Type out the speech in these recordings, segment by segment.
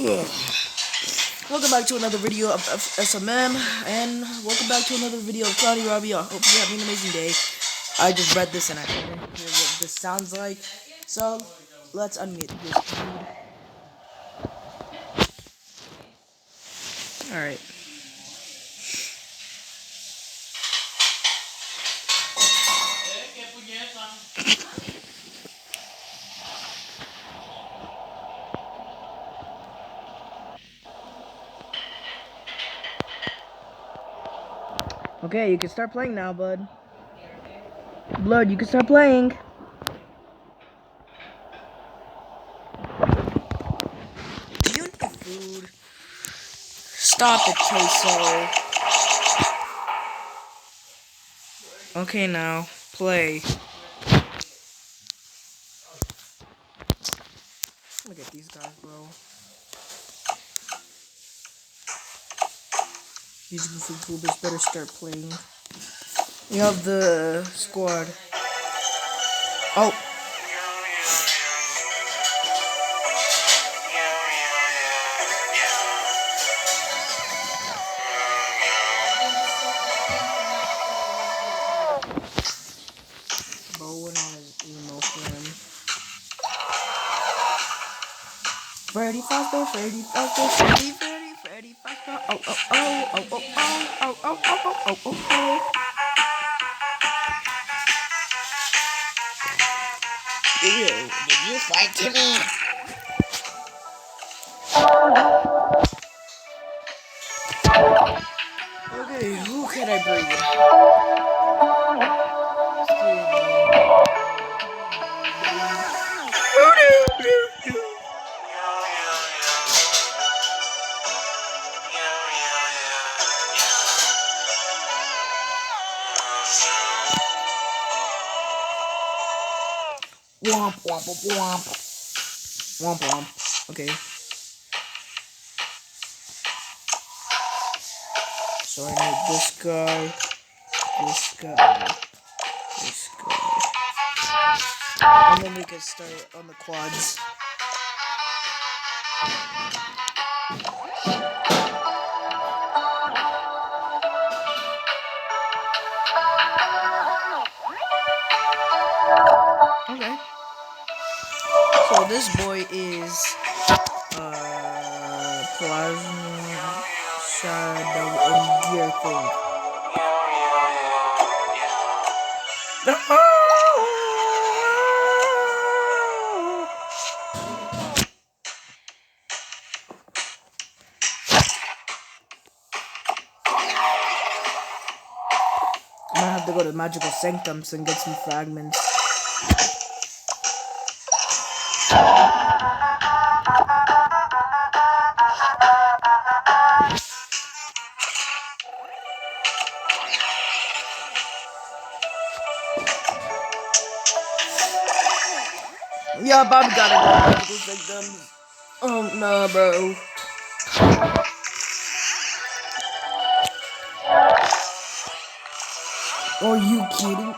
Welcome back to another video of SMM, and welcome back to another video of Cloudy Robbie. I hope you're having an amazing day. I just read this and I couldn't hear what this sounds like, so let's unmute this dude. Alright. Okay, you can start playing now, bud. Blood, you can start playing. You need food. Stop it, Queso. Okay, now, play. Look at these guys, bro. These goofy goobers better start playing. We have the squad. Oh. Bowen on his emo friend. Freddy Fazbear, Freddy Fazbear, Freddy Fazbear. Oh, oh, oh, oh, oh, oh, oh, oh, oh, oh, oh, oh. Ew, did you fight me? Okay, who can I bring? Womp, womp, womp. Womp, womp. Okay. So I need this guy, this guy, this guy. And then we can start on the quads. Okay. So this boy is Plasma Shadow and Gear thing. I'm gonna have to go to Magical Sanctums and get some fragments. Yeah, Bobby gotta go to Magical Sanctums. Oh no, bro. Are you kidding?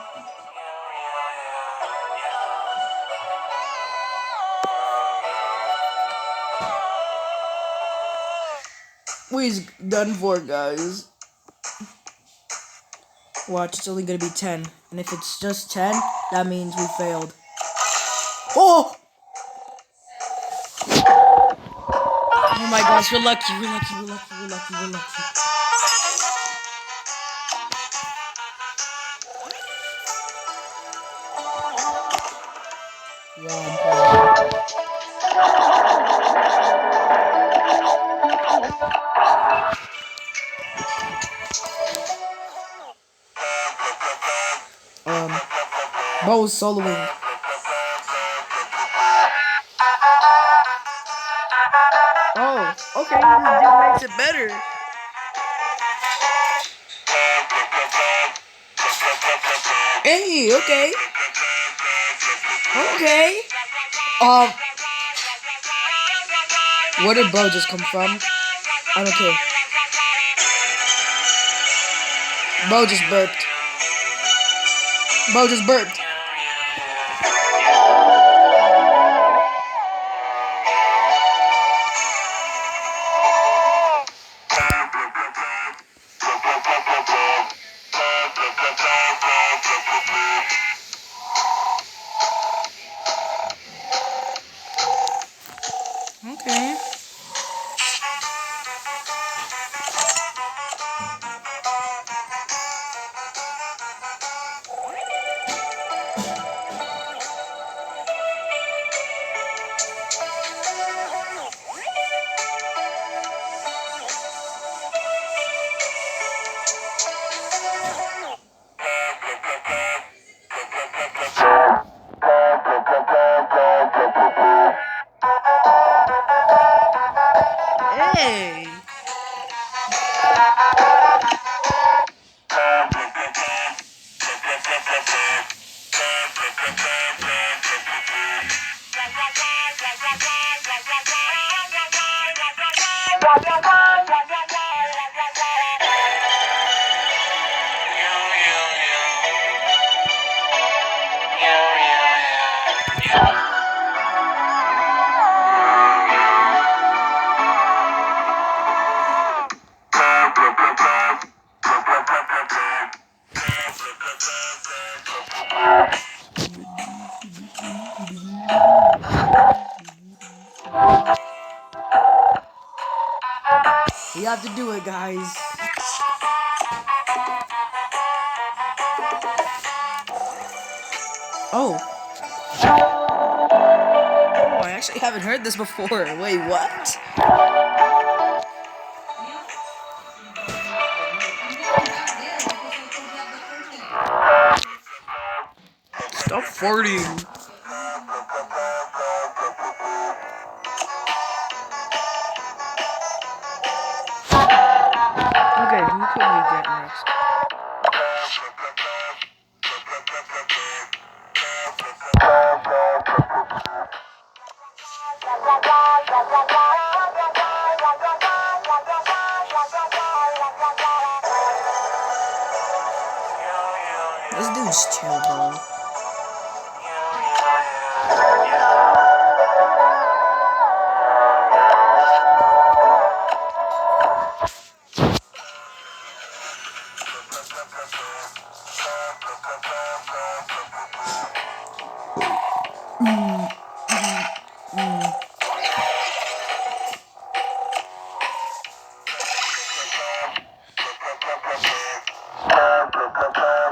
We's done for, guys. Watch, it's only gonna be 10. And if it's just 10, that means we failed. Oh! Oh my gosh, we're lucky, we're lucky, we're lucky, we're lucky, we're lucky. Bo's soloing. Oh, okay, this dude makes it better. Hey, okay. Okay. Where did Bo just come from? I don't care. Bo just burped. Bo just burped. Okay. Hey. You have to do it, guys. Oh. Oh, I actually haven't heard this before. Wait, what? Stop farting. Okay, who can we get next? This dude's chill, bro.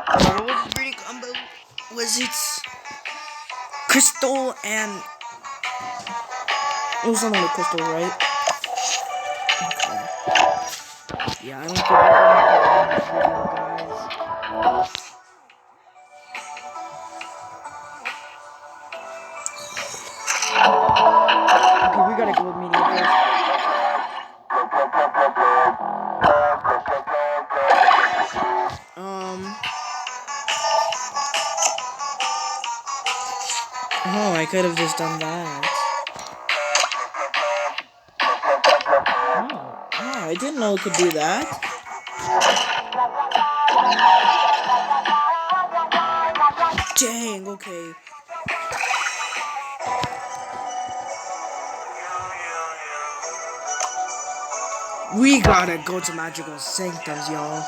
What was the breeding combo? Was it Crystal and... It was something with Crystal, right? Okay. Yeah, I don't think we're gonna get in this video, guys. Okay, we gotta go with medium first. Oh, I could have just done that. Oh, I didn't know it could do that. Dang, okay. We gotta go to Magical Sanctums, y'all.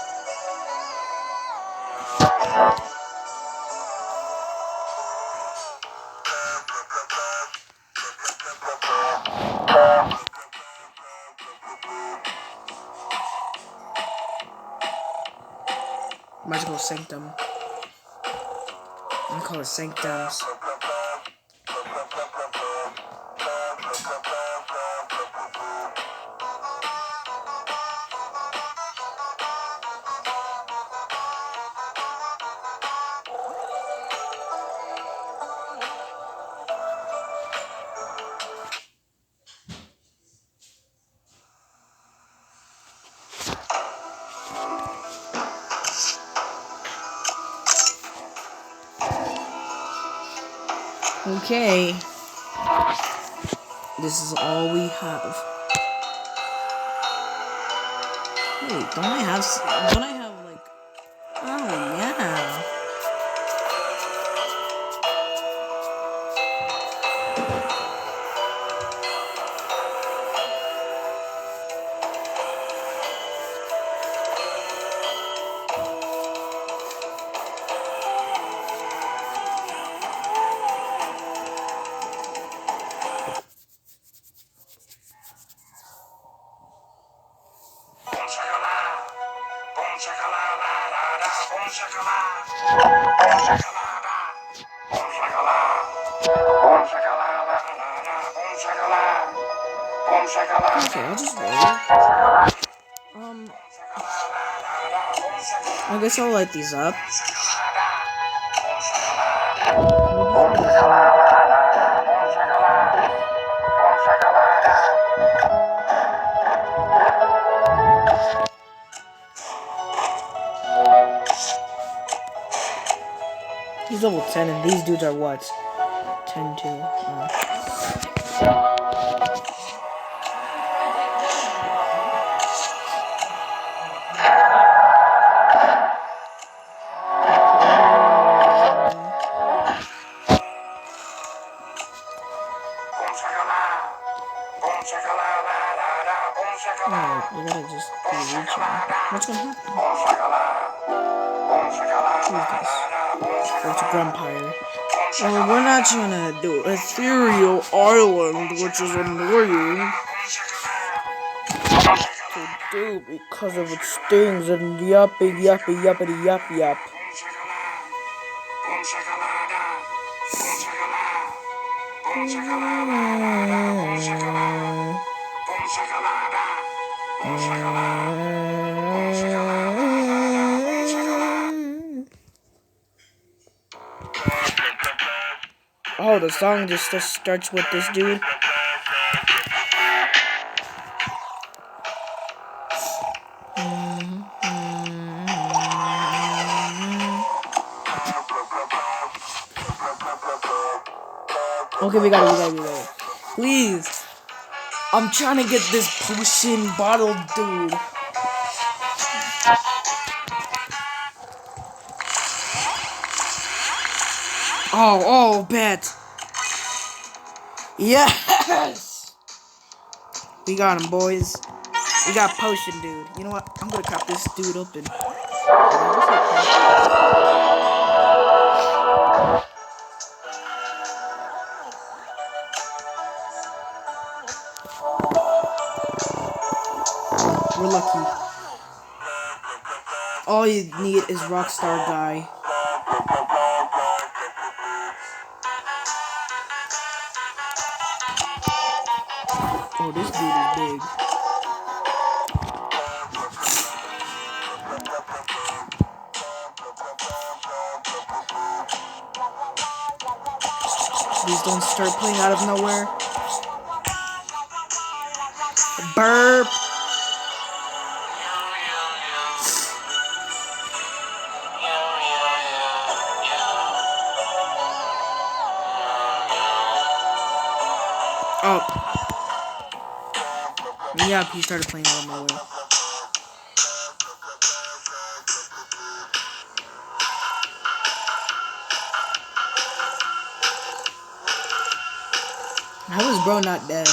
Magical Sanctum. I'm gonna call it Sanctums. Okay. This is all we have. Wait, don't I have like... Oh, yeah. Okay, I'll just wait. I guess I'll light these up. He's level 10 and these dudes are what? 10 too. Alright, we gotta just be reaching. What's gonna happen? Who's this? Oh, it's a Grumpire. Well, we're not trying to do Ethereal Island, which is annoying to do because of its stings and yuppie yuppie yuppity yup yup. Oh, the song just starts with this dude. Okay, we got it. Please. I'm trying to get this potion bottle, dude. Oh, bet. Yes! We got him, boys. We got potion, dude. You know what? I'm gonna crack this dude open. We're lucky. All you need is Rockstar Guy. Oh, this dude is big. Please don't start playing out of nowhere. Burp. Oh. Yeah, he started playing out of nowhere. How is bro not dead?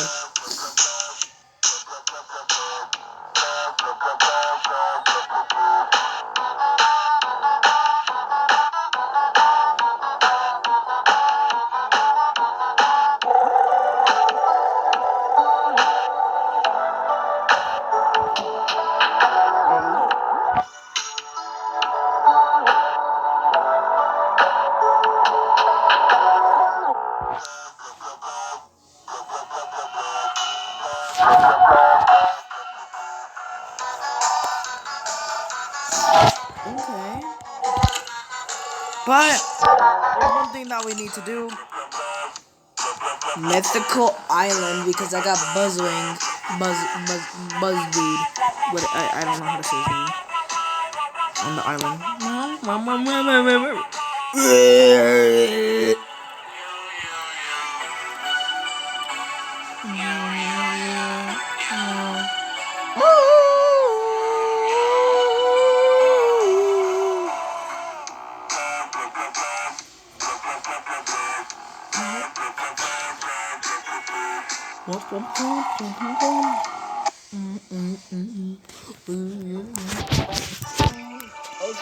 Okay. But there's one thing that we need to do. Mythical Island, because I got Buzzwing. Buzz dude. What I don't know how to say his name. On the island.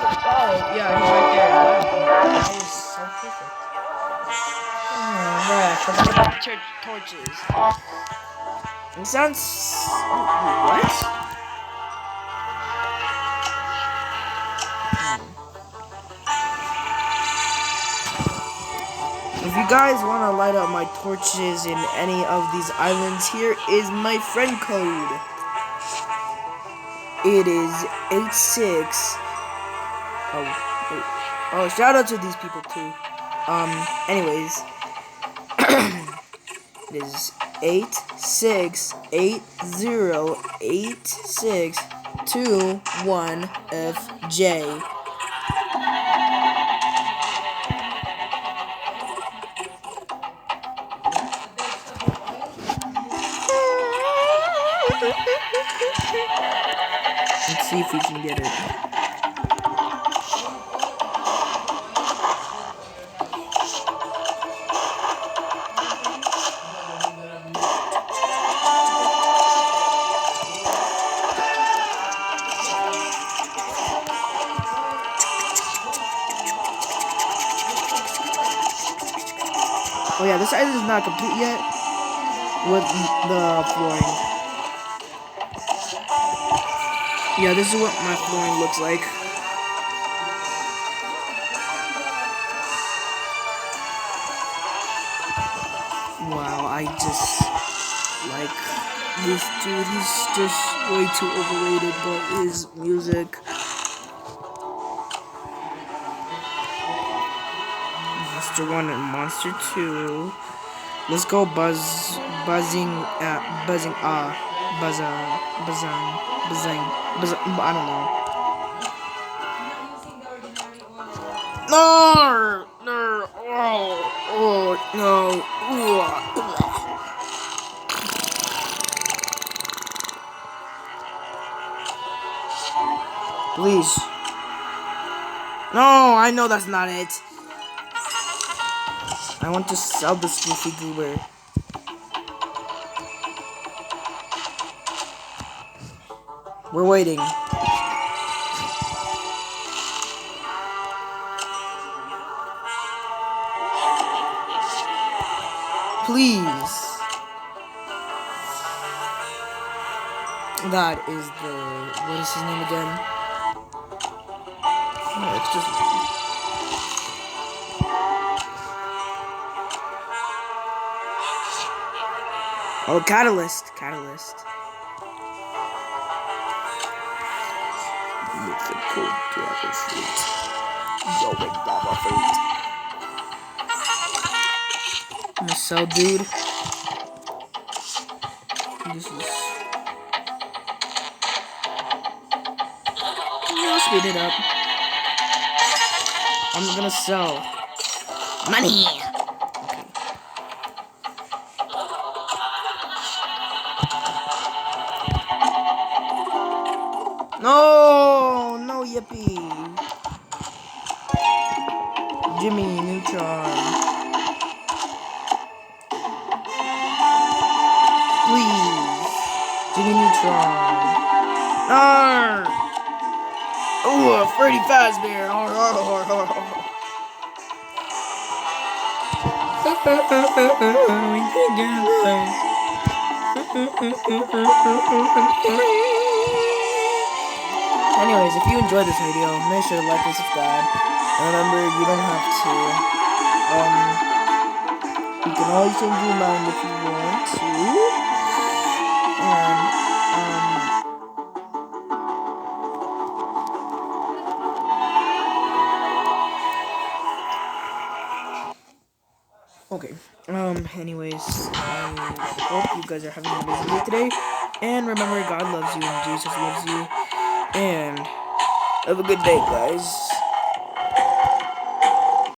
Oh, yeah, he's right there. Wow, that was so perfect. Alright, forgot about the church torches. It sounds... Oh, what? If you guys want to light up my torches in any of these islands, here is my friend code. It is 86. Oh, wait. Oh, shout out to these people too. Anyways, it is 86808621FJ. Let's see if we can get it. Oh yeah, this island is not complete yet with the flooring. Yeah, this is what my flooring looks like. Wow, I just like this dude. He's just way too overrated, but his music. Monster 1 and Monster 2. Let's go buzzing, I don't know. No, no. Please. No, I know that's not it. I want to sell the Goofy Goober. We're waiting. Please. That is the... What is his name again? Oh, it's just... Oh, Catalyst. Mythical Devil Fruit. Going Devil Fruit. I'm gonna sell, dude. This is... I'll speed it up. I'm gonna sell. Money! No, yippee. Jimmy Neutron. Please. Jimmy Neutron. Arr! Ooh, a Freddy Fazbear. Anyways, if you enjoyed this video, make sure to like and subscribe. And remember, you don't have to. You can always change your mind if you want to. Okay. Anyways, I hope you guys are having an amazing day today. And remember, God loves you and Jesus loves you. And have a good day, guys.